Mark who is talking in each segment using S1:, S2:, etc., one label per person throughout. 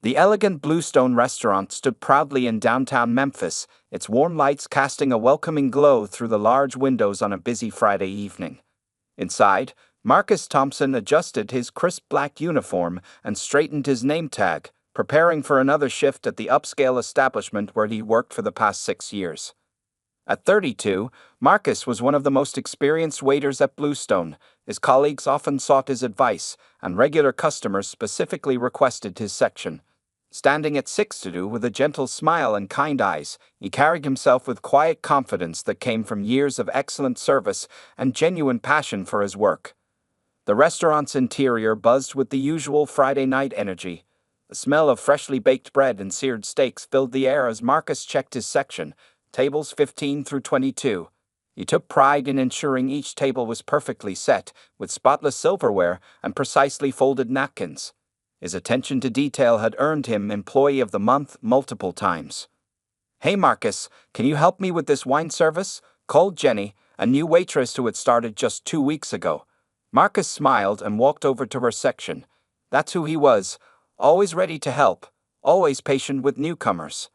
S1: The elegant Bluestone restaurant stood proudly in downtown Memphis, its warm lights casting a welcoming glow through the large windows on a busy Friday evening. Inside, Marcus Thompson adjusted his crisp black uniform and straightened his name tag, preparing for another shift at the upscale establishment where he worked for the past 6 years. At 32, Marcus was one of the most experienced waiters at Bluestone. His colleagues often sought his advice, and regular customers specifically requested his section. Standing at 6'2" with a gentle smile and kind eyes, he carried himself with quiet confidence that came from years of excellent service and genuine passion for his work. The restaurant's interior buzzed with the usual Friday night energy. The smell of freshly baked bread and seared steaks filled the air as Marcus checked his section, tables 15 through 22. He took pride in ensuring each table was perfectly set, with spotless silverware and precisely folded napkins. His attention to detail had earned him Employee of the Month multiple times. "Hey Marcus, can you help me with this wine service?" called Jenny, a new waitress who had started just 2 weeks ago. Marcus smiled and walked over to her section. That's who he was, always ready to help, always patient with newcomers.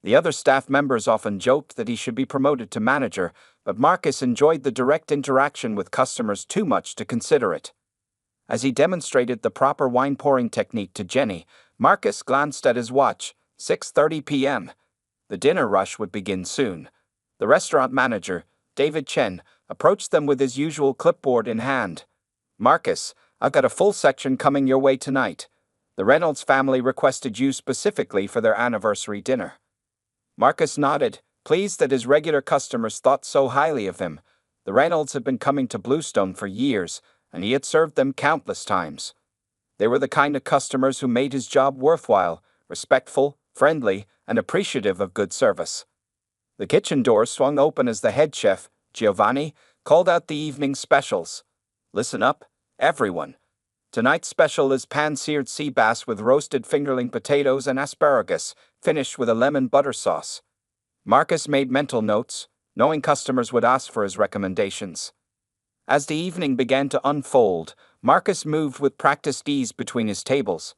S1: The other staff members often joked that he should be promoted to manager, but Marcus enjoyed the direct interaction with customers too much to consider it. As he demonstrated the proper wine pouring technique to Jenny, Marcus glanced at his watch, 6:30 p.m. The dinner rush would begin soon. The restaurant manager, David Chen, approached them with his usual clipboard in hand. "Marcus, I've got a full section coming your way tonight. The Reynolds family requested you specifically for their anniversary dinner." Marcus nodded, pleased that his regular customers thought so highly of him. The Reynolds had been coming to Bluestone for years, and he had served them countless times. They were the kind of customers who made his job worthwhile, respectful, friendly, and appreciative of good service. The kitchen door swung open as the head chef, Giovanni, called out the evening specials. "Listen up, everyone. Tonight's special is pan-seared sea bass with roasted fingerling potatoes and asparagus, finished with a lemon butter sauce." Marcus made mental notes, knowing customers would ask for his recommendations. As the evening began to unfold, Marcus moved with practiced ease between his tables.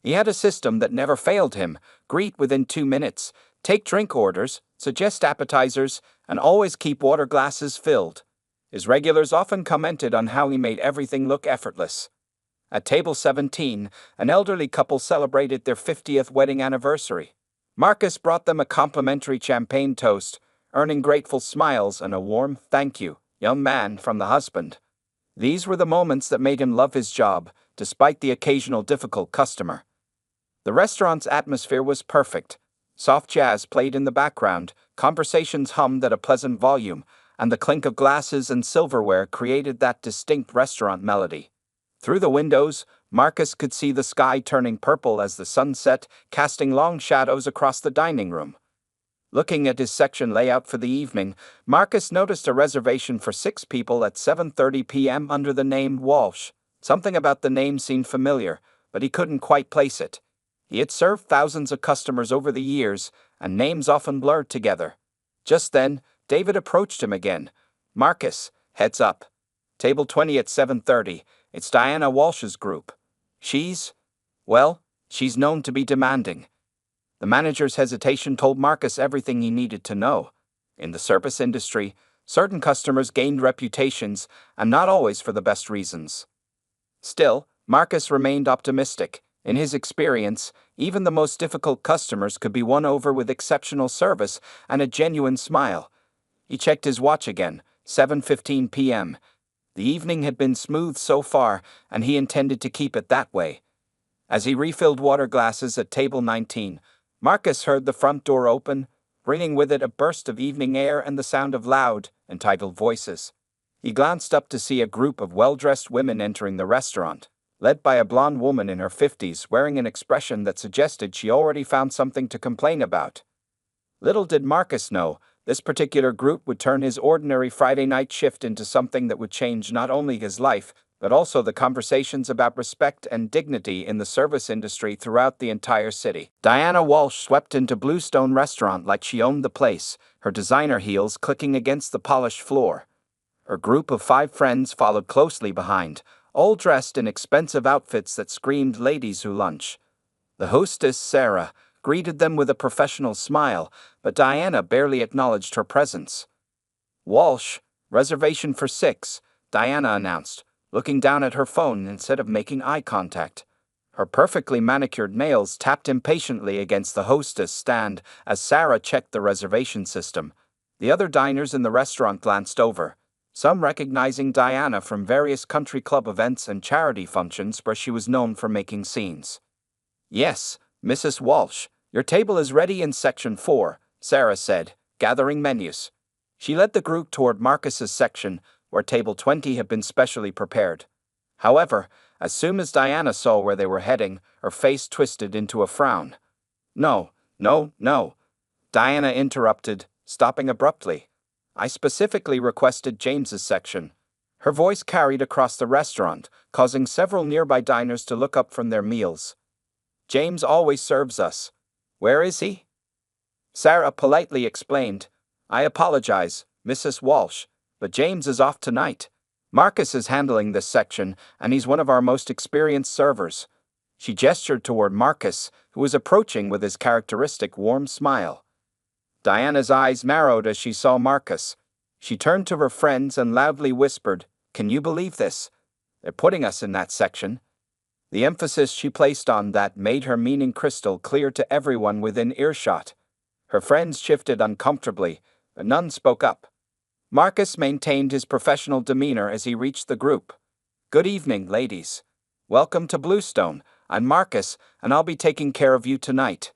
S1: He had a system that never failed him: greet within 2 minutes, take drink orders, suggest appetizers, and always keep water glasses filled. His regulars often commented on how he made everything look effortless. At table 17, an elderly couple celebrated their 50th wedding anniversary. Marcus brought them a complimentary champagne toast, earning grateful smiles and a warm "thank you, young man" from the husband. These were the moments that made him love his job, despite the occasional difficult customer. The restaurant's atmosphere was perfect. Soft jazz played in the background, conversations hummed at a pleasant volume, and the clink of glasses and silverware created that distinct restaurant melody. Through the windows, Marcus could see the sky turning purple as the sun set, casting long shadows across the dining room. Looking at his section layout for the evening, Marcus noticed a reservation for 6 people at 7:30 p.m. under the name Walsh. Something about the name seemed familiar, but he couldn't quite place it. He had served thousands of customers over the years, and names often blurred together. Just then, David approached him again. "Marcus, heads up. Table 20 at 7:30. It's Diana Walsh's group. She's known to be demanding." The manager's hesitation told Marcus everything he needed to know. In the service industry, certain customers gained reputations, and not always for the best reasons. Still, Marcus remained optimistic. In his experience, even the most difficult customers could be won over with exceptional service and a genuine smile. He checked his watch again, 7:15 p.m. The evening had been smooth so far, and he intended to keep it that way. As he refilled water glasses at table 19, Marcus heard the front door open, bringing with it a burst of evening air and the sound of loud, entitled voices. He glanced up to see a group of well-dressed women entering the restaurant, led by a blonde woman in her 50s wearing an expression that suggested she already found something to complain about. Little did Marcus know, this particular group would turn his ordinary Friday night shift into something that would change not only his life, but also the conversations about respect and dignity in the service industry throughout the entire city. Diana Walsh swept into Bluestone Restaurant like she owned the place, her designer heels clicking against the polished floor. Her group of 5 friends followed closely behind, all dressed in expensive outfits that screamed ladies who lunch. The hostess, Sarah, greeted them with a professional smile, but Diana barely acknowledged her presence. "Walsh, reservation for 6, Diana announced, looking down at her phone instead of making eye contact. Her perfectly manicured nails tapped impatiently against the hostess stand as Sarah checked the reservation system. The other diners in the restaurant glanced over, some recognizing Diana from various country club events and charity functions where she was known for making scenes. "Yes, Mrs. Walsh, your table is ready in section 4, Sarah said, gathering menus. She led the group toward Marcus's section, where table 20 had been specially prepared. However, as soon as Diana saw where they were heading, her face twisted into a frown. "No, no, no," Diana interrupted, stopping abruptly. "I specifically requested James's section." Her voice carried across the restaurant, causing several nearby diners to look up from their meals. "James always serves us. Where is he?" Sarah politely explained, "I apologize, Mrs. Walsh, but James is off tonight. Marcus is handling this section, and he's one of our most experienced servers." She gestured toward Marcus, who was approaching with his characteristic warm smile. Diana's eyes narrowed as she saw Marcus. She turned to her friends and loudly whispered, "Can you believe this? They're putting us in that section." The emphasis she placed on that made her meaning crystal clear to everyone within earshot. Her friends shifted uncomfortably, but none spoke up. Marcus maintained his professional demeanor as he reached the group. "Good evening, ladies. Welcome to Bluestone. I'm Marcus, and I'll be taking care of you tonight."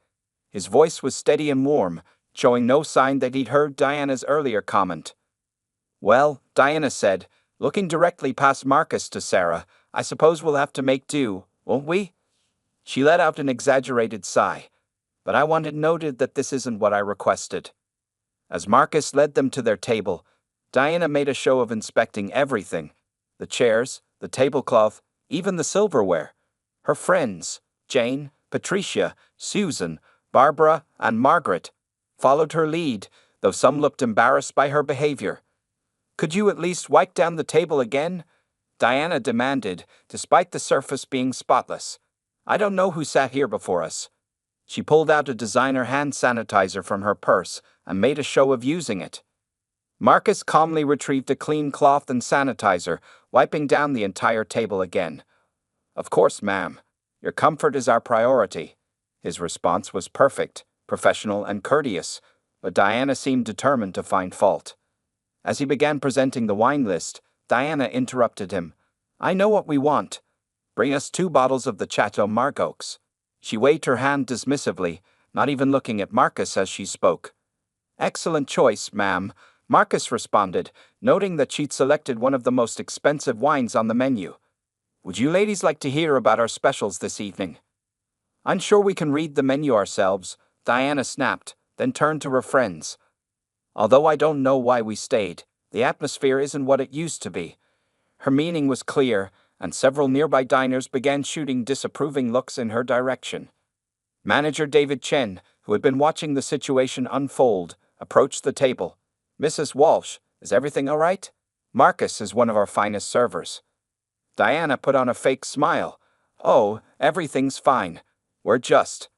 S1: His voice was steady and warm, showing no sign that he'd heard Diana's earlier comment. "Well," Diana said, looking directly past Marcus to Sarah, "I suppose we'll have to make do, won't we?" She let out an exaggerated sigh. "But I want it noted that this isn't what I requested." As Marcus led them to their table, Diana made a show of inspecting everything: the chairs, the tablecloth, even the silverware. Her friends, Jane, Patricia, Susan, Barbara, and Margaret, followed her lead, though some looked embarrassed by her behavior. "Could you at least wipe down the table again?" Diana demanded, despite the surface being spotless. "I don't know who sat here before us." She pulled out a designer hand sanitizer from her purse and made a show of using it. Marcus calmly retrieved a clean cloth and sanitizer, wiping down the entire table again. "Of course, ma'am. Your comfort is our priority." His response was perfect, professional, and courteous, but Diana seemed determined to find fault. As he began presenting the wine list, Diana interrupted him. "I know what we want. Bring us 2 bottles of the Chateau Margaux." She waved her hand dismissively, not even looking at Marcus as she spoke. "Excellent choice, ma'am," Marcus responded, noting that she'd selected one of the most expensive wines on the menu. "Would you ladies like to hear about our specials this evening?" "I'm sure we can read the menu ourselves," Diana snapped, then turned to her friends. "Although I don't know why we stayed, the atmosphere isn't what it used to be." Her meaning was clear, and several nearby diners began shooting disapproving looks in her direction. Manager David Chen, who had been watching the situation unfold, approached the table. "Mrs. Walsh, is everything all right? Marcus is one of our finest servers." Diana put on a fake smile. "Oh, everything's fine. We're just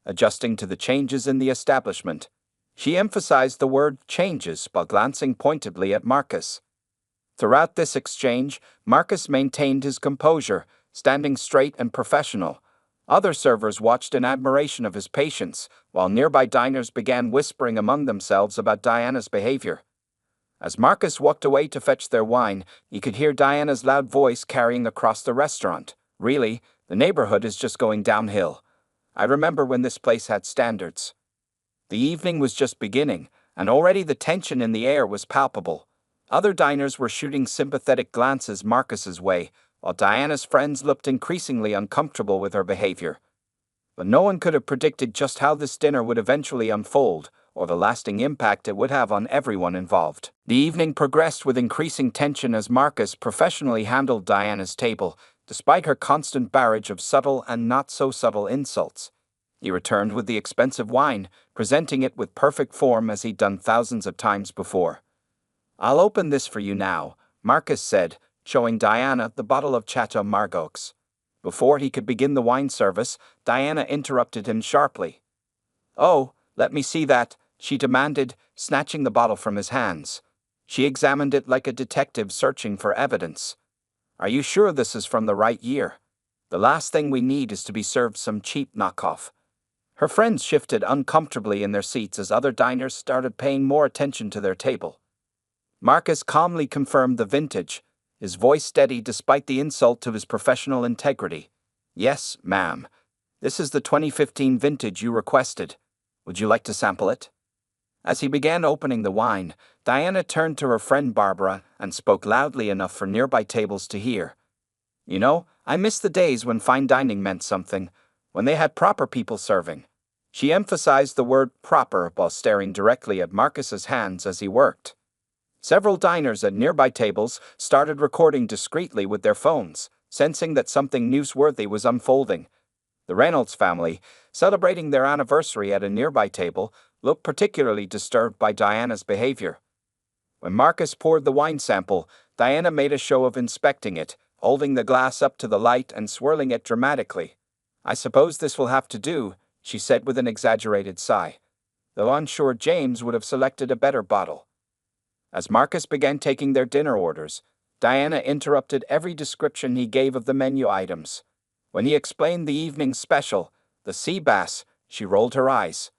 S1: adjusting to the changes in the establishment." She emphasized the word changes while glancing pointedly at Marcus. Throughout this exchange, Marcus maintained his composure, standing straight and professional. Other servers watched in admiration of his patience, while nearby diners began whispering among themselves about Diana's behavior. As Marcus walked away to fetch their wine, he could hear Diana's loud voice carrying across the restaurant. "Really, the neighborhood is just going downhill. I remember when this place had standards." The evening was just beginning, and already the tension in the air was palpable. Other diners were shooting sympathetic glances Marcus's way, while Diana's friends looked increasingly uncomfortable with her behavior. But no one could have predicted just how this dinner would eventually unfold, or the lasting impact it would have on everyone involved. The evening progressed with increasing tension as Marcus professionally handled Diana's table, despite her constant barrage of subtle and not-so-subtle insults. He returned with the expensive wine, presenting it with perfect form as he'd done thousands of times before. "I'll open this for you now," Marcus said, showing Diana the bottle of Chateau Margaux. Before he could begin the wine service, Diana interrupted him sharply. "Oh, let me see that," she demanded, snatching the bottle from his hands. She examined it like a detective searching for evidence. "Are you sure this is from the right year? The last thing we need is to be served some cheap knockoff." Her friends shifted uncomfortably in their seats as other diners started paying more attention to their table. Marcus calmly confirmed the vintage, his voice steady despite the insult to his professional integrity. "Yes, ma'am. This is the 2015 vintage you requested. Would you like to sample it?" As he began opening the wine, Diana turned to her friend Barbara and spoke loudly enough for nearby tables to hear. "You know, I miss the days when fine dining meant something, when they had proper people serving." She emphasized the word proper while staring directly at Marcus's hands as he worked. Several diners at nearby tables started recording discreetly with their phones, sensing that something newsworthy was unfolding. The Reynolds family, celebrating their anniversary at a nearby table, looked particularly disturbed by Diana's behavior. When Marcus poured the wine sample, Diana made a show of inspecting it, holding the glass up to the light and swirling it dramatically. "I suppose this will have to do," she said with an exaggerated sigh, though I'm sure James would have selected a better bottle. As Marcus began taking their dinner orders, Diana interrupted every description he gave of the menu items. When he explained the evening's special, the sea bass, she rolled her eyes.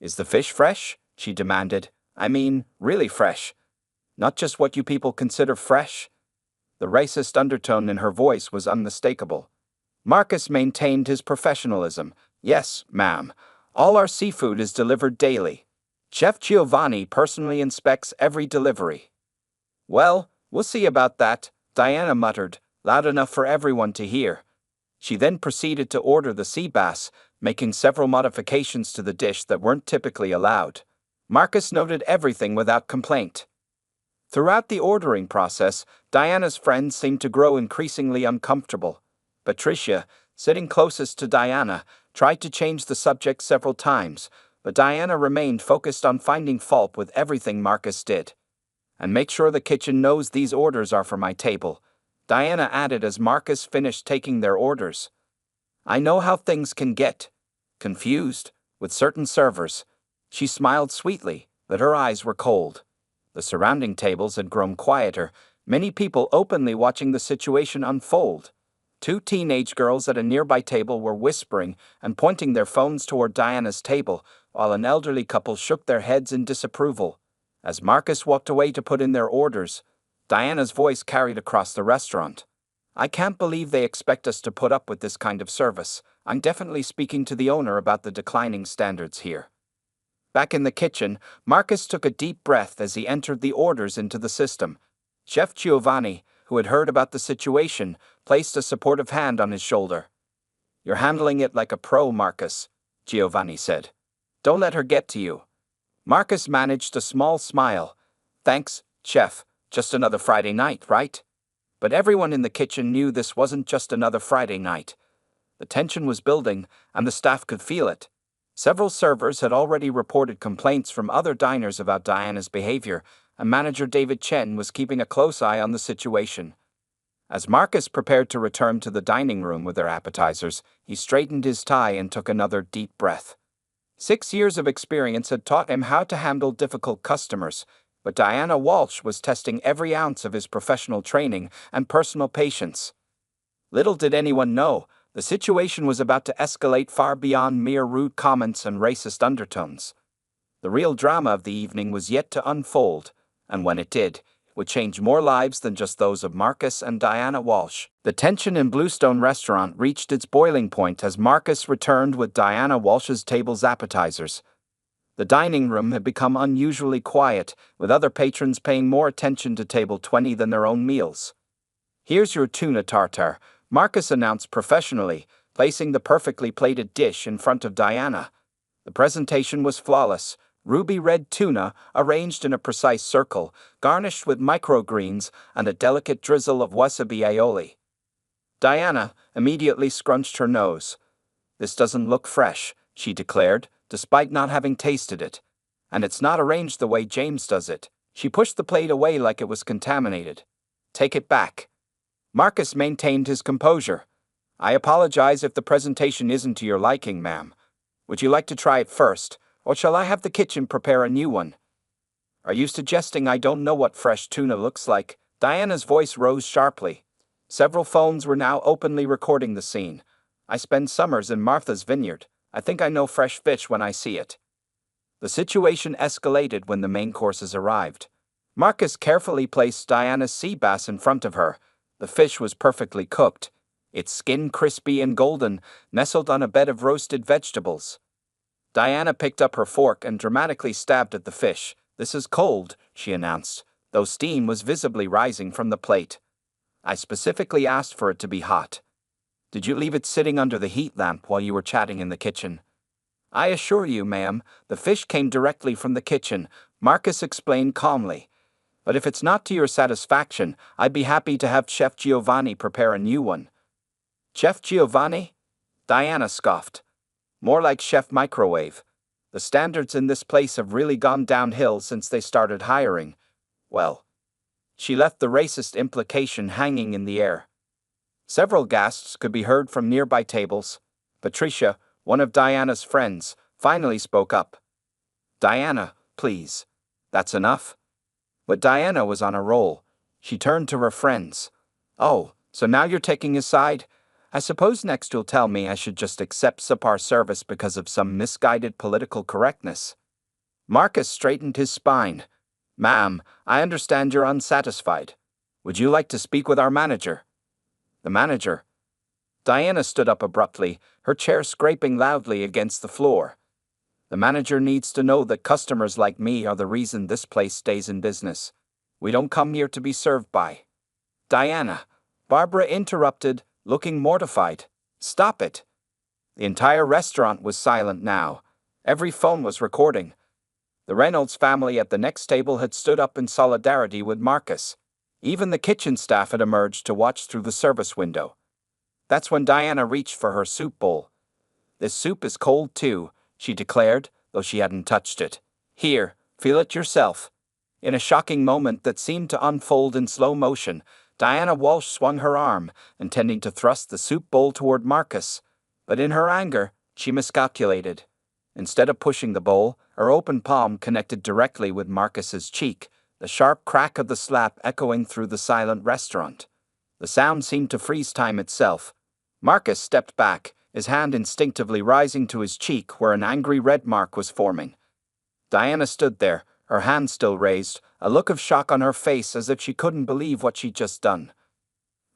S1: "Is the fish fresh?" she demanded. "I mean, really fresh. Not just what you people consider fresh?" The racist undertone in her voice was unmistakable. Marcus maintained his professionalism. "Yes, ma'am. All our seafood is delivered daily. Chef Giovanni personally inspects every delivery." "Well, we'll see about that," Diana muttered, loud enough for everyone to hear. She then proceeded to order the sea bass, making several modifications to the dish that weren't typically allowed. Marcus noted everything without complaint. Throughout the ordering process, Diana's friends seemed to grow increasingly uncomfortable. Patricia, sitting closest to Diana, tried to change the subject several times, but Diana remained focused on finding fault with everything Marcus did. "And make sure the kitchen knows these orders are for my table," Diana added as Marcus finished taking their orders. "I know how things can get confused with certain servers." She smiled sweetly, but her eyes were cold. The surrounding tables had grown quieter, many people openly watching the situation unfold. Two teenage girls at a nearby table were whispering and pointing their phones toward Diana's table, while an elderly couple shook their heads in disapproval. As Marcus walked away to put in their orders, Diana's voice carried across the restaurant. "I can't believe they expect us to put up with this kind of service. I'm definitely speaking to the owner about the declining standards here." Back in the kitchen, Marcus took a deep breath as he entered the orders into the system. Chef Giovanni, who had heard about the situation, placed a supportive hand on his shoulder. "You're handling it like a pro, Marcus," Giovanni said. "Don't let her get to you." Marcus managed a small smile. "Thanks, Chef. Just another Friday night, right?" But everyone in the kitchen knew this wasn't just another Friday night. The tension was building, and the staff could feel it. Several servers had already reported complaints from other diners about Diana's behavior, and manager David Chen was keeping a close eye on the situation. As Marcus prepared to return to the dining room with their appetizers, he straightened his tie and took another deep breath. 6 years of experience had taught him how to handle difficult customers, but Diana Walsh was testing every ounce of his professional training and personal patience. Little did anyone know, the situation was about to escalate far beyond mere rude comments and racist undertones. The real drama of the evening was yet to unfold, and when it did, it would change more lives than just those of Marcus and Diana Walsh. The tension in Bluestone Restaurant reached its boiling point as Marcus returned with Diana Walsh's table's appetizers. The dining room had become unusually quiet, with other patrons paying more attention to table 20 than their own meals. "Here's your tuna tartare," Marcus announced professionally, placing the perfectly plated dish in front of Diana. The presentation was flawless: ruby red tuna arranged in a precise circle, garnished with microgreens and a delicate drizzle of wasabi aioli. Diana immediately scrunched her nose. "This doesn't look fresh," she declared, despite not having tasted it. "And it's not arranged the way James does it." She pushed the plate away like it was contaminated. "Take it back." Marcus maintained his composure. I apologize if the presentation isn't to your liking, ma'am. Would you like to try it first, or shall I have the kitchen prepare a new one? Are you suggesting I don't know what fresh tuna looks like? Diana's voice rose sharply. Several phones were now openly recording the scene. I spend summers in Martha's Vineyard. I think I know fresh fish when I see it. The situation escalated when the main courses arrived. Marcus carefully placed Diana's sea bass in front of her. The fish was perfectly cooked, its skin crispy and golden, nestled on a bed of roasted vegetables. Diana picked up her fork and dramatically stabbed at the fish. "This is cold," she announced, though steam was visibly rising from the plate. "I specifically asked for it to be hot. Did you leave it sitting under the heat lamp while you were chatting in the kitchen?" "I assure you, ma'am, the fish came directly from the kitchen," Marcus explained calmly. "But if it's not to your satisfaction, I'd be happy to have Chef Giovanni prepare a new one." "Chef Giovanni?" Diana scoffed. "More like Chef Microwave. The standards in this place have really gone downhill since they started hiring. Well." She left the racist implication hanging in the air. Several gasps could be heard from nearby tables. Patricia, one of Diana's friends, finally spoke up. "Diana, please. That's enough." But Diana was on a roll. She turned to her friends. "Oh, so now you're taking his side? I suppose next you'll tell me I should just accept subpar service because of some misguided political correctness." Marcus straightened his spine. "Ma'am, I understand you're unsatisfied. Would you like to speak with our manager?" "The manager?" Diana stood up abruptly, her chair scraping loudly against the floor. "The manager needs to know that customers like me are the reason this place stays in business. We don't come here to be served by." "Diana," Barbara interrupted, looking mortified. "Stop it." The entire restaurant was silent now. Every phone was recording. The Reynolds family at the next table had stood up in solidarity with Marcus. Even the kitchen staff had emerged to watch through the service window. That's when Diana reached for her soup bowl. "This soup is cold too," she declared, though she hadn't touched it. "Here, feel it yourself." In a shocking moment that seemed to unfold in slow motion, Diana Walsh swung her arm, intending to thrust the soup bowl toward Marcus. But in her anger, she miscalculated. Instead of pushing the bowl, her open palm connected directly with Marcus's cheek, the sharp crack of the slap echoing through the silent restaurant. The sound seemed to freeze time itself. Marcus stepped back, his hand instinctively rising to his cheek where an angry red mark was forming. Diana stood there, her hand still raised, a look of shock on her face as if she couldn't believe what she'd just done.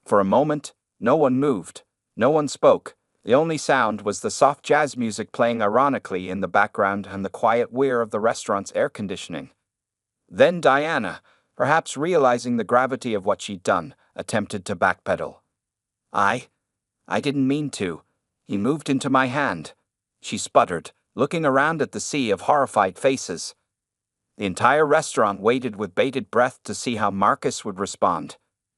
S1: For a moment, no one moved, no one spoke. The only sound was the soft jazz music playing ironically in the background and the quiet whir of the restaurant's air conditioning. Then Diana, perhaps realizing the gravity of what she'd done, attempted to backpedal. I didn't mean to. He moved into my hand," she sputtered, looking around at the sea of horrified faces. The entire restaurant waited with bated breath to see how Marcus would respond.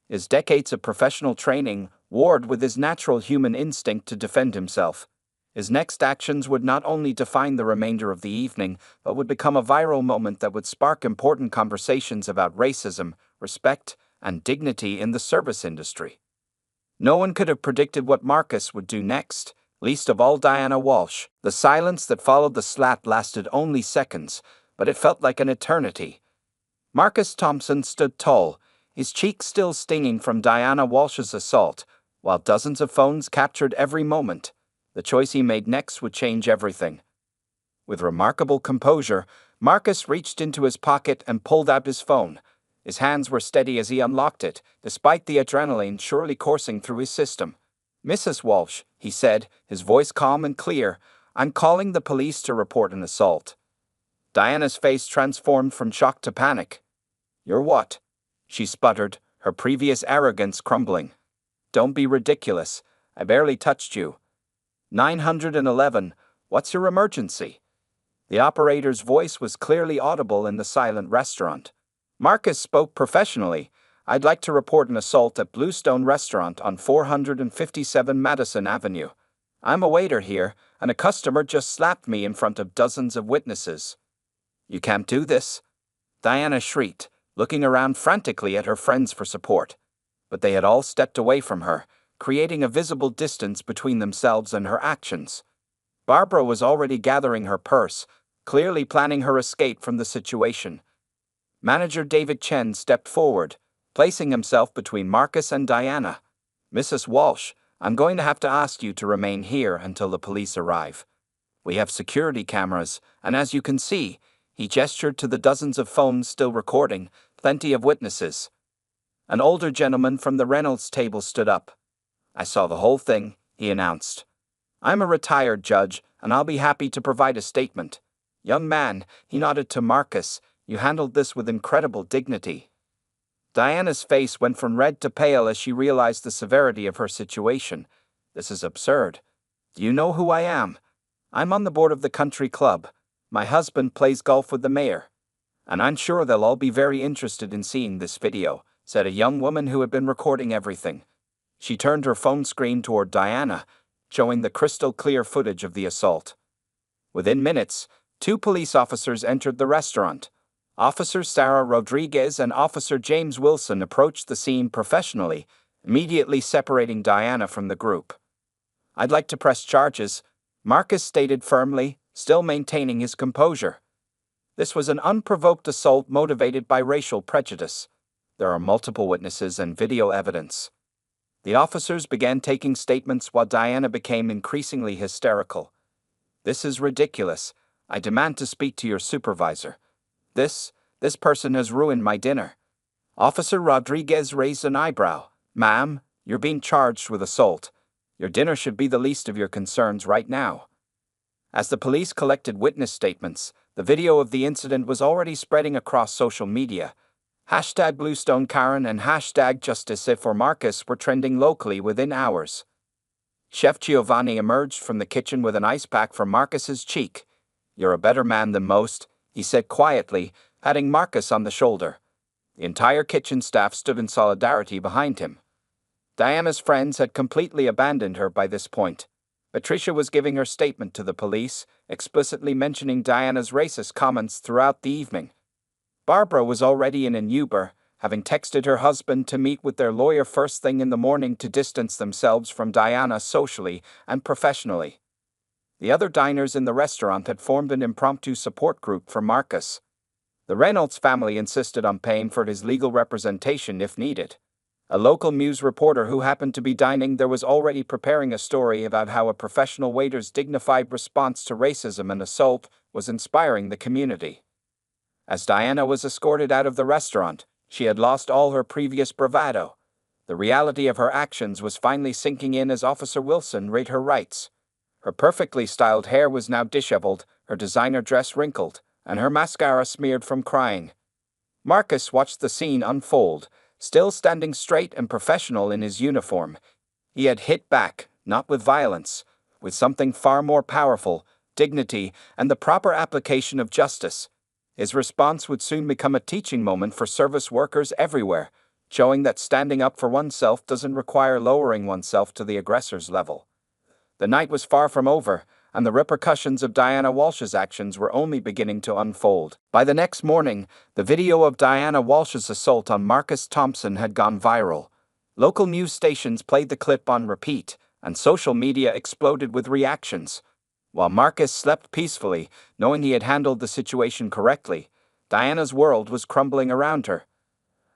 S1: His decades of professional training warred with his natural human instinct to defend himself. His next actions would not only define the remainder of the evening, but would become a viral moment that would spark important conversations about racism, respect, and dignity in the service industry. No one could have predicted what Marcus would do next, least of all Diana Walsh. The silence that followed the slap lasted only seconds, but it felt like an eternity. Marcus Thompson stood tall, his cheek still stinging from Diana Walsh's assault, while dozens of phones captured every moment. The choice he made next would change everything. With remarkable composure, Marcus reached into his pocket and pulled out his phone. His hands were steady as he unlocked it, despite the adrenaline surely coursing through his system. "Mrs. Walsh," he said, his voice calm and clear, "I'm calling the police to report an assault." Diana's face transformed from shock to panic. "You're what?" she sputtered, her previous arrogance crumbling. "Don't be ridiculous. I barely touched you." 911, what's your emergency?" The operator's voice was clearly audible in the silent restaurant. Marcus spoke professionally. "I'd like to report an assault at Bluestone Restaurant on 457 Madison Avenue. I'm a waiter here, and a customer just slapped me in front of dozens of witnesses." "You can't do this," Diana shrieked, looking around frantically at her friends for support. But they had all stepped away from her, creating a visible distance between themselves and her actions. Barbara was already gathering her purse, clearly planning her escape from the situation. Manager David Chen stepped forward, placing himself between Marcus and Diana. "Mrs. Walsh, I'm going to have to ask you to remain here until the police arrive. We have security cameras, and as you can see," he gestured to the dozens of phones still recording, "plenty of witnesses." An older gentleman from the Reynolds table stood up. "I saw the whole thing," he announced. "I'm a retired judge, and I'll be happy to provide a statement." "Young man," he nodded to Marcus, "you handled this with incredible dignity." Diana's face went from red to pale as she realized the severity of her situation. "This is absurd. Do you know who I am? I'm on the board of the country club. My husband plays golf with the mayor. And I'm sure they'll all be very interested in seeing this video," said a young woman who had been recording everything. She turned her phone screen toward Diana, showing the crystal-clear footage of the assault. Within minutes, 2 police officers entered the restaurant. Officer Sarah Rodriguez and Officer James Wilson approached the scene professionally, immediately separating Diana from the group. "I'd like to press charges," Marcus stated firmly, still maintaining his composure. This was an unprovoked assault motivated by racial prejudice. There are multiple witnesses and video evidence. The officers began taking statements while Diana became increasingly hysterical. "This is ridiculous. I demand to speak to your supervisor. This person has ruined my dinner." Officer Rodriguez raised an eyebrow. "Ma'am, you're being charged with assault. Your dinner should be the least of your concerns right now." As the police collected witness statements, the video of the incident was already spreading across social media. #BluestoneKaren and #JusticeForMarcus were trending locally within hours. Chef Giovanni emerged from the kitchen with an ice pack for Marcus's cheek. "You're a better man than most," he said quietly, patting Marcus on the shoulder. The entire kitchen staff stood in solidarity behind him. Diana's friends had completely abandoned her by this point. Patricia was giving her statement to the police, explicitly mentioning Diana's racist comments throughout the evening. Barbara was already in an Uber, having texted her husband to meet with their lawyer first thing in the morning to distance themselves from Diana socially and professionally. The other diners in the restaurant had formed an impromptu support group for Marcus. The Reynolds family insisted on paying for his legal representation if needed. A local news reporter who happened to be dining there was already preparing a story about how a professional waiter's dignified response to racism and assault was inspiring the community. As Diana was escorted out of the restaurant, she had lost all her previous bravado. The reality of her actions was finally sinking in as Officer Wilson read her rights. Her perfectly styled hair was now disheveled, her designer dress wrinkled, and her mascara smeared from crying. Marcus watched the scene unfold, still standing straight and professional in his uniform. He had hit back, not with violence, with something far more powerful, dignity, and the proper application of justice. His response would soon become a teaching moment for service workers everywhere, showing that standing up for oneself doesn't require lowering oneself to the aggressor's level. The night was far from over, and the repercussions of Diana Walsh's actions were only beginning to unfold. By the next morning, the video of Diana Walsh's assault on Marcus Thompson had gone viral. Local news stations played the clip on repeat, and social media exploded with reactions. While Marcus slept peacefully, knowing he had handled the situation correctly, Diana's world was crumbling around her.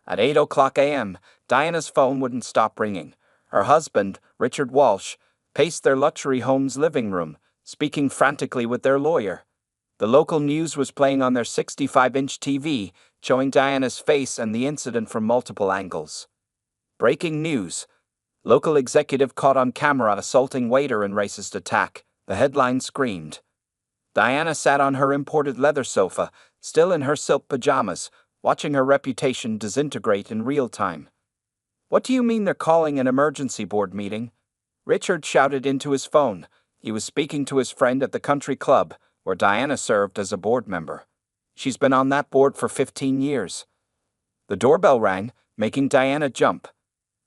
S1: At 8:00 a.m., Diana's phone wouldn't stop ringing. Her husband, Richard Walsh, paced their luxury home's living room, speaking frantically with their lawyer. The local news was playing on their 65-inch TV, showing Diana's face and the incident from multiple angles. Breaking news. Local executive caught on camera assaulting waiter in racist attack. The headline screamed. Diana sat on her imported leather sofa, still in her silk pajamas, watching her reputation disintegrate in real time. "What do you mean they're calling an emergency board meeting?" Richard shouted into his phone. He was speaking to his friend at the country club, where Diana served as a board member. She's been on that board for 15 years. The doorbell rang, making Diana jump.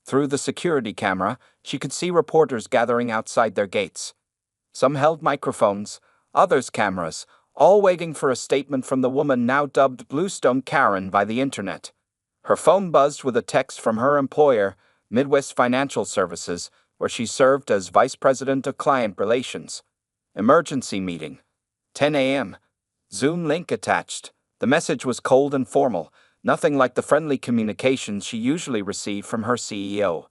S1: Through the security camera, she could see reporters gathering outside their gates. Some held microphones, others cameras, all waiting for a statement from the woman now dubbed Bluestone Karen by the internet. Her phone buzzed with a text from her employer, Midwest Financial Services, where she served as Vice President of Client Relations. Emergency meeting. 10 a.m. Zoom link attached. The message was cold and formal, nothing like the friendly communications she usually received from her CEO.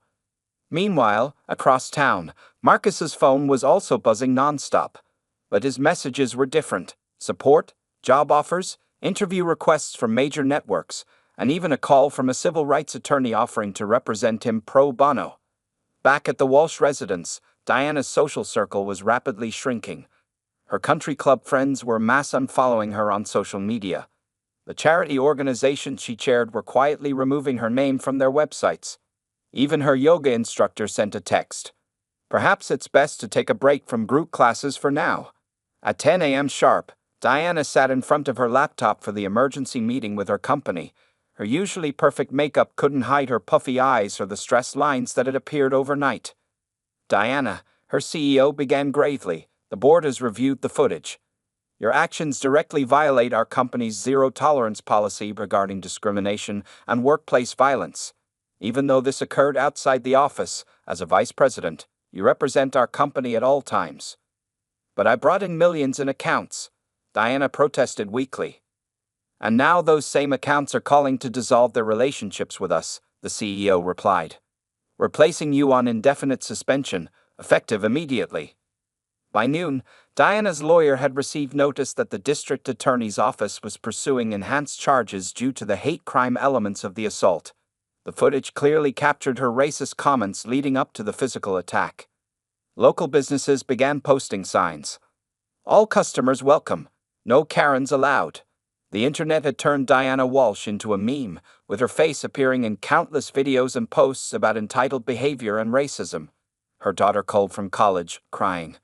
S1: Meanwhile, across town, Marcus's phone was also buzzing nonstop. But his messages were different. Support, job offers, interview requests from major networks, and even a call from a civil rights attorney offering to represent him pro bono. Back at the Walsh residence, Diana's social circle was rapidly shrinking. Her country club friends were mass unfollowing her on social media. The charity organizations she chaired were quietly removing her name from their websites. Even her yoga instructor sent a text. Perhaps it's best to take a break from group classes for now. At 10 a.m. sharp, Diana sat in front of her laptop for the emergency meeting with her company. Her usually perfect makeup couldn't hide her puffy eyes or the stressed lines that had appeared overnight. Diana, her CEO, began gravely. The board has reviewed the footage. Your actions directly violate our company's zero-tolerance policy regarding discrimination and workplace violence. Even though this occurred outside the office, as a vice president, you represent our company at all times. But I brought in millions in accounts, Diana protested weakly. And now those same accounts are calling to dissolve their relationships with us, the CEO replied. We're placing you on indefinite suspension, effective immediately. By noon, Diana's lawyer had received notice that the district attorney's office was pursuing enhanced charges due to the hate crime elements of the assault. The footage clearly captured her racist comments leading up to the physical attack. Local businesses began posting signs. All customers welcome. No Karens allowed. The internet had turned Diana Walsh into a meme, with her face appearing in countless videos and posts about entitled behavior and racism. Her daughter called from college, crying,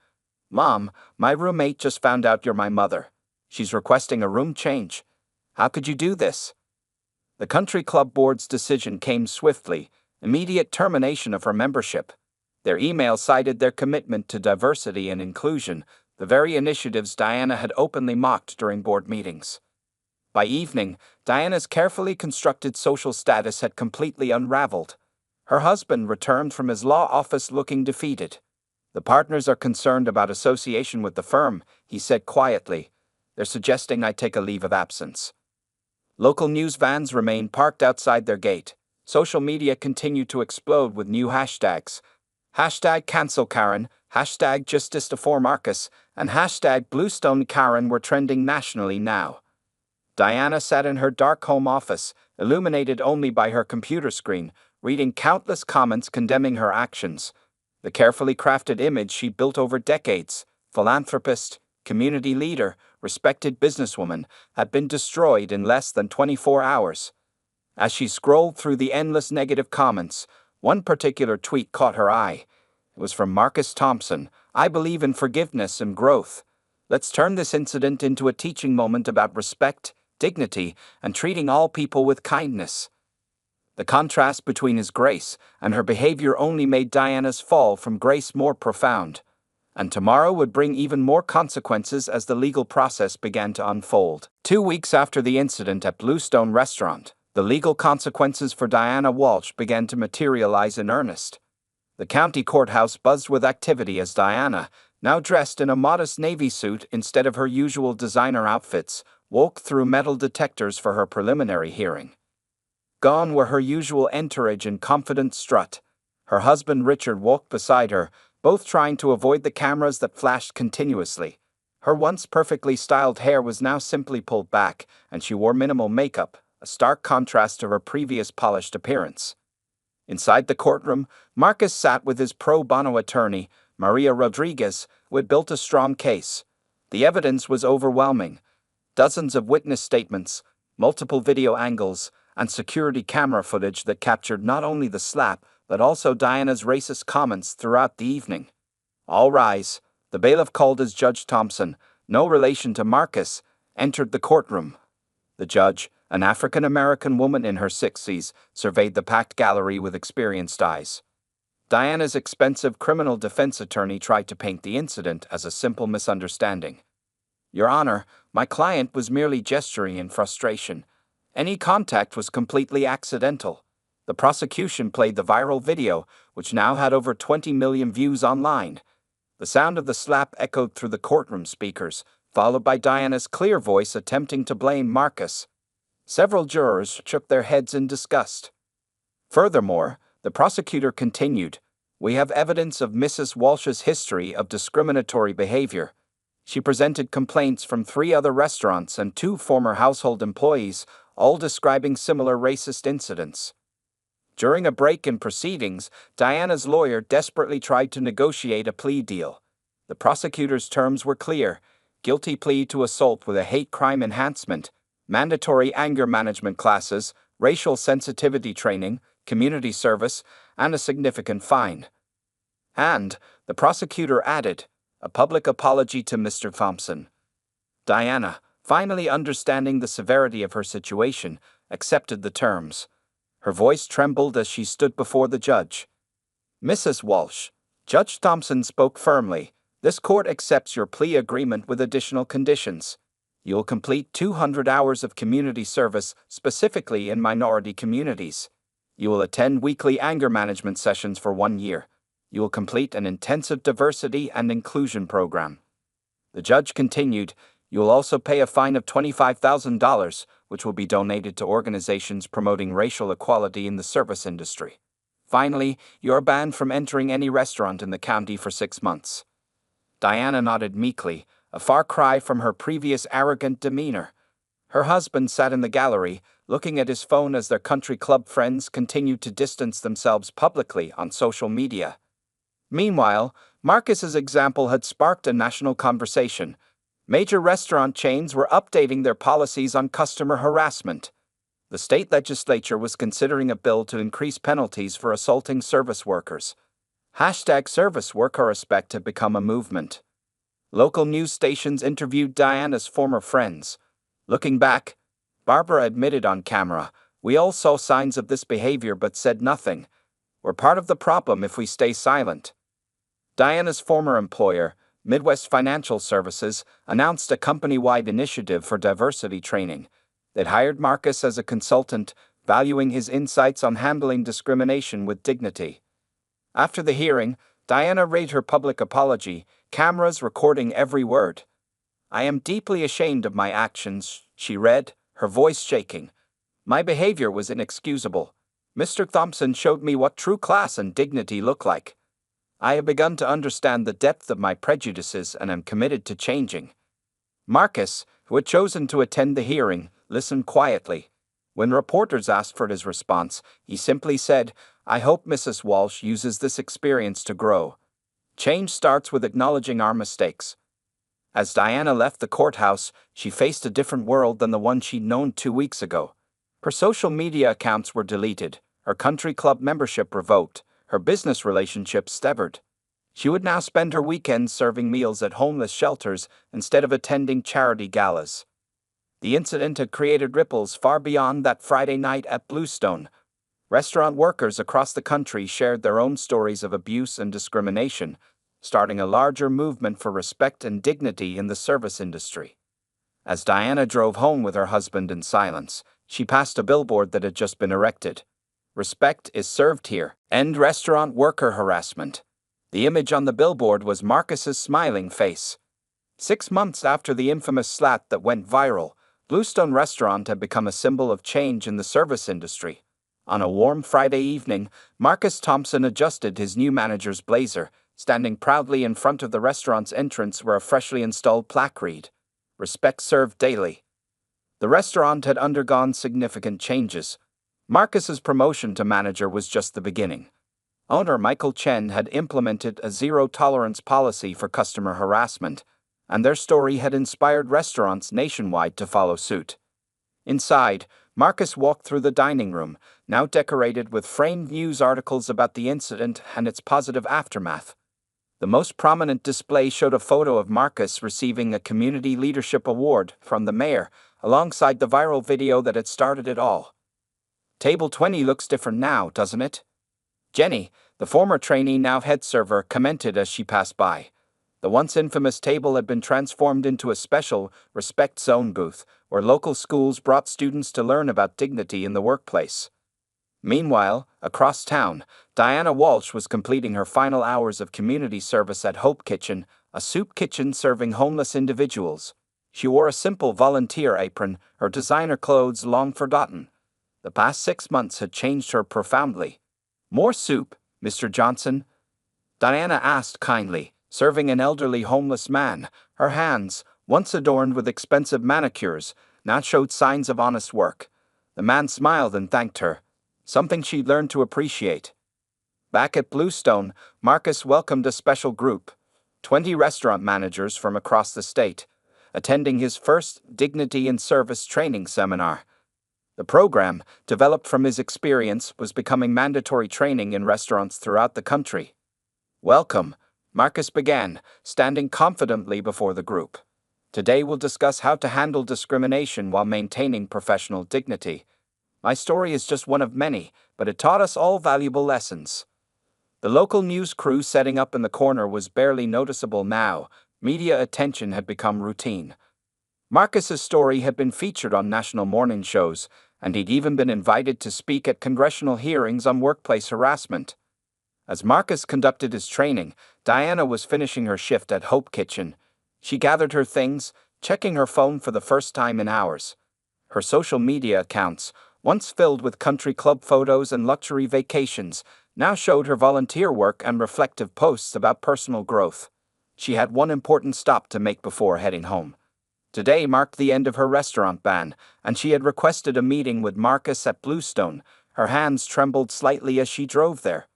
S1: Mom, my roommate just found out you're my mother. She's requesting a room change. How could you do this? The country club board's decision came swiftly, immediate termination of her membership. Their email cited their commitment to diversity and inclusion, the very initiatives Diana had openly mocked during board meetings. By evening, Diana's carefully constructed social status had completely unraveled. Her husband returned from his law office looking defeated. The partners are concerned about association with the firm, he said quietly. They're suggesting I take a leave of absence. Local news vans remained parked outside their gate. Social media continued to explode with new hashtags. Hashtag cancel Karen, hashtag justice for Marcus, and hashtag Bluestone Karen were trending nationally now. Diana sat in her dark home office, illuminated only by her computer screen, reading countless comments condemning her actions. The carefully crafted image she built over decades, philanthropist, community leader, respected businesswoman, had been destroyed in less than 24 hours. As she scrolled through the endless negative comments, one particular tweet caught her eye. It was from Marcus Thompson. I believe in forgiveness and growth. Let's turn this incident into a teaching moment about respect, dignity, and treating all people with kindness. The contrast between his grace and her behavior only made Diana's fall from grace more profound. And tomorrow would bring even more consequences as the legal process began to unfold. 2 weeks after the incident at Bluestone Restaurant, the legal consequences for Diana Walsh began to materialize in earnest. The county courthouse buzzed with activity as Diana, now dressed in a modest navy suit instead of her usual designer outfits, walked through metal detectors for her preliminary hearing. Gone were her usual entourage and confident strut. Her husband Richard walked beside her, both trying to avoid the cameras that flashed continuously. Her once perfectly styled hair was now simply pulled back, and she wore minimal makeup, a stark contrast to her previous polished appearance. Inside the courtroom, Marcus sat with his pro bono attorney, Maria Rodriguez, who had built a strong case. The evidence was overwhelming. Dozens of witness statements, multiple video angles, and security camera footage that captured not only the slap, but also Diana's racist comments throughout the evening. All rise. The bailiff, called as Judge Thompson, no relation to Marcus, entered the courtroom. The judge, an African-American woman in her 60s, surveyed the packed gallery with experienced eyes. Diana's expensive criminal defense attorney tried to paint the incident as a simple misunderstanding. Your Honor, my client was merely gesturing in frustration. Any contact was completely accidental. The prosecution played the viral video, which now had over 20 million views online. The sound of the slap echoed through the courtroom speakers, followed by Diana's clear voice attempting to blame Marcus. Several jurors shook their heads in disgust. Furthermore, the prosecutor continued, "We have evidence of Mrs. Walsh's history of discriminatory behavior. She presented complaints from 3 other restaurants and 2 former household employees, all describing similar racist incidents." During a break in proceedings, Diana's lawyer desperately tried to negotiate a plea deal. The prosecutor's terms were clear: guilty plea to assault with a hate crime enhancement, mandatory anger management classes, racial sensitivity training, community service, and a significant fine. And, the prosecutor added, a public apology to Mr. Thompson. Diana, finally understanding the severity of her situation, accepted the terms. Her voice trembled as she stood before the judge. "Mrs. Walsh," Judge Thompson spoke firmly, "this court accepts your plea agreement with additional conditions. You'll complete 200 hours of community service, specifically in minority communities. You will attend weekly anger management sessions for 1 year. You will complete an intensive diversity and inclusion program." The judge continued, "You will also pay a fine of $25,000, which will be donated to organizations promoting racial equality in the service industry. Finally, you are banned from entering any restaurant in the county for 6 months." Diana nodded meekly, a far cry from her previous arrogant demeanor. Her husband sat in the gallery, looking at his phone as their country club friends continued to distance themselves publicly on social media. Meanwhile, Marcus's example had sparked a national conversation. Major restaurant chains were updating their policies on customer harassment. The state legislature was considering a bill to increase penalties for assaulting service workers. #Service Worker Respect had become a movement. Local news stations interviewed Diana's former friends. Looking back, Barbara admitted on camera, "We all saw signs of this behavior but said nothing. We're part of the problem if we stay silent." Diana's former employer, Midwest Financial Services, announced a company-wide initiative for diversity training. They'd hired Marcus as a consultant, valuing his insights on handling discrimination with dignity. After the hearing, Diana read her public apology, cameras recording every word. "I am deeply ashamed of my actions," she read, her voice shaking. "My behavior was inexcusable. Mr. Thompson showed me what true class and dignity look like. I have begun to understand the depth of my prejudices and am committed to changing." Marcus, who had chosen to attend the hearing, listened quietly. When reporters asked for his response, he simply said, "I hope Mrs. Walsh uses this experience to grow. Change starts with acknowledging our mistakes." As Diana left the courthouse, she faced a different world than the one she'd known 2 weeks ago. Her social media accounts were deleted, her country club membership revoked, her business relationships severed. She would now spend her weekends serving meals at homeless shelters instead of attending charity galas. The incident had created ripples far beyond that Friday night at Bluestone. Restaurant workers across the country shared their own stories of abuse and discrimination, starting a larger movement for respect and dignity in the service industry. As Diana drove home with her husband in silence, she passed a billboard that had just been erected. "Respect is served here. End restaurant worker harassment." The image on the billboard was Marcus's smiling face. 6 months after the infamous slat that went viral, Bluestone Restaurant had become a symbol of change in the service industry. On a warm Friday evening, Marcus Thompson adjusted his new manager's blazer, standing proudly in front of the restaurant's entrance where a freshly installed plaque read, "Respect served daily." The restaurant had undergone significant changes. Marcus's promotion to manager was just the beginning. Owner Michael Chen had implemented a zero-tolerance policy for customer harassment, and their story had inspired restaurants nationwide to follow suit. Inside, Marcus walked through the dining room, now decorated with framed news articles about the incident and its positive aftermath. The most prominent display showed a photo of Marcus receiving a Community Leadership Award from the mayor, alongside the viral video that had started it all. "Table 20 looks different now, doesn't it?" Jenny, the former trainee now head server, commented as she passed by. The once infamous table had been transformed into a special Respect Zone booth, where local schools brought students to learn about dignity in the workplace. Meanwhile, across town, Diana Walsh was completing her final hours of community service at Hope Kitchen, a soup kitchen serving homeless individuals. She wore a simple volunteer apron, her designer clothes long forgotten. The past 6 months had changed her profoundly. "More soup, Mr. Johnson?" Diana asked kindly, serving an elderly homeless man. Her hands, once adorned with expensive manicures, now showed signs of honest work. The man smiled and thanked her, something she'd learned to appreciate. Back at Bluestone, Marcus welcomed a special group, 20 restaurant managers from across the state, attending his first Dignity in Service training seminar. The program, developed from his experience, was becoming mandatory training in restaurants throughout the country. "Welcome," Marcus began, standing confidently before the group. "Today we'll discuss how to handle discrimination while maintaining professional dignity. My story is just one of many, but it taught us all valuable lessons." The local news crew setting up in the corner was barely noticeable now. Media attention had become routine. Marcus's story had been featured on national morning shows, and he'd even been invited to speak at congressional hearings on workplace harassment. As Marcus conducted his training, Diana was finishing her shift at Hope Kitchen. She gathered her things, checking her phone for the first time in hours. Her social media accounts, once filled with country club photos and luxury vacations, now showed her volunteer work and reflective posts about personal growth. She had one important stop to make before heading home. Today marked the end of her restaurant ban, and she had requested a meeting with Marcus at Bluestone. Her hands trembled slightly as she drove there.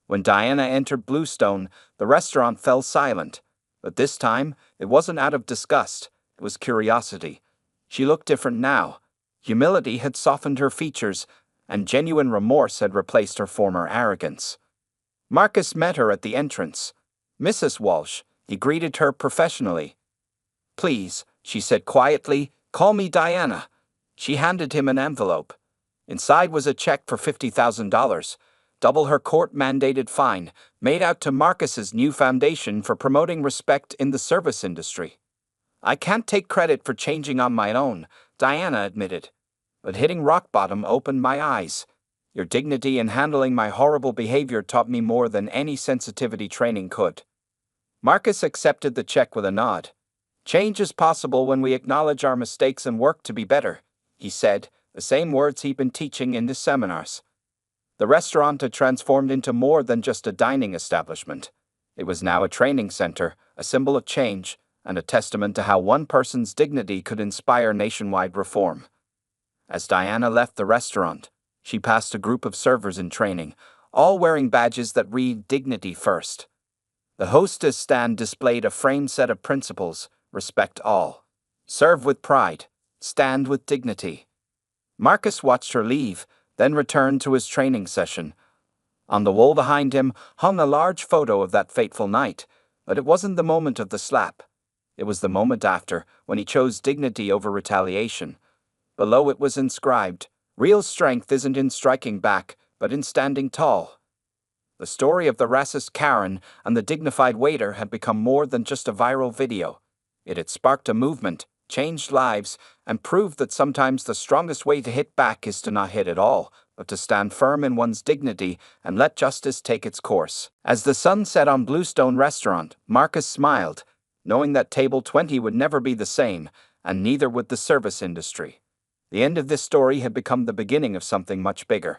S1: When Diana entered Bluestone, the restaurant fell silent. But this time, it wasn't out of disgust, it was curiosity. She looked different now. Humility had softened her features, and genuine remorse had replaced her former arrogance. Marcus met her at the entrance. "Mrs. Walsh," he greeted her professionally. "Please," she said quietly, "call me Diana." She handed him an envelope. Inside was a check for $50,000, double her court-mandated fine, made out to Marcus's new foundation for promoting respect in the service industry. "I can't take credit for changing on my own," Diana admitted. "But hitting rock bottom opened my eyes. Your dignity in handling my horrible behavior taught me more than any sensitivity training could." Marcus accepted the check with a nod. "Change is possible when we acknowledge our mistakes and work to be better," he said, the same words he'd been teaching in his seminars. The restaurant had transformed into more than just a dining establishment. It was now a training center, a symbol of change, and a testament to how one person's dignity could inspire nationwide reform. As Diana left the restaurant, she passed a group of servers in training, all wearing badges that read "Dignity First." The hostess stand displayed a framed set of principles: respect all, serve with pride, stand with dignity. Marcus watched her leave, then returned to his training session. On the wall behind him hung a large photo of that fateful night, but it wasn't the moment of the slap. It was the moment after, when he chose dignity over retaliation. Below it was inscribed, "Real strength isn't in striking back, but in standing tall." The story of the racist Karen and the dignified waiter had become more than just a viral video. It had sparked a movement, changed lives, and proved that sometimes the strongest way to hit back is to not hit at all, but to stand firm in one's dignity and let justice take its course. As the sun set on Bluestone Restaurant, Marcus smiled, knowing that Table 20 would never be the same, and neither would the service industry. The end of this story had become the beginning of something much bigger.